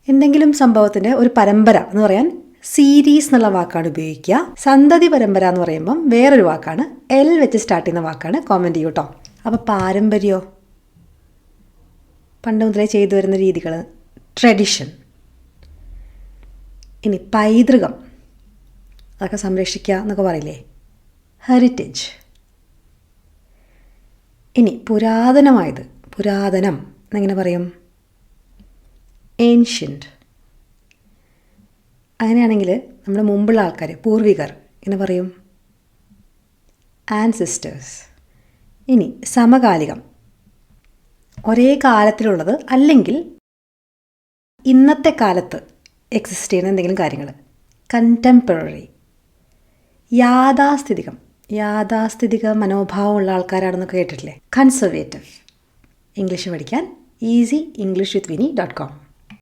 എന്തെങ്കിലും സംഭവത്തിൻ്റെ ഒരു പരമ്പര എന്ന് പറയാൻ സീരീസ് എന്നുള്ള വാക്കാണ് ഉപയോഗിക്കുക. സന്തതി പരമ്പര എന്ന് പറയുമ്പം വേറൊരു വാക്കാണ്, എൽ വെച്ച് സ്റ്റാർട്ട് ചെയ്യുന്ന വാക്കാണ്. കോമൻറ്റ് ചെയ്യൂ കേട്ടോ. അപ്പോൾ പാരമ്പര്യമോ, പണ്ട് മുതലേ ചെയ്തു വരുന്ന രീതികൾ, ട്രഡിഷൻ. ഇനി പൈതൃകം, അതൊക്കെ സംരക്ഷിക്കുക എന്നൊക്കെ പറയില്ലേ, ഹെറിറ്റേജ്. ഇനി പുരാതനമായത്, പുരാതനം എന്നെങ്ങനെ പറയും, ഏൻഷ്യൻറ്റ്. അങ്ങനെയാണെങ്കിൽ നമ്മുടെ മുമ്പുള്ള ആൾക്കാർ, പൂർവികർ എങ്ങനെ പറയും, ആൻസിസ്റ്റേഴ്സ്. ഇനി സമകാലികം, ഒരേ കാലത്തിലുള്ളത് അല്ലെങ്കിൽ ഇന്നത്തെ കാലത്ത് എക്സിസ്റ്റ് ചെയ്യുന്ന എന്തെങ്കിലും കാര്യങ്ങൾ, കണ്ടംപററി. യാഥാസ്ഥിതികം, യാഥാസ്ഥിതിക മനോഭാവമുള്ള ആൾക്കാരാണെന്നൊക്കെ കേട്ടിട്ടില്ലേ, കൺസർവേറ്റീവ്. ഇംഗ്ലീഷ് പഠിക്കാൻ easyenglishwithvinny.com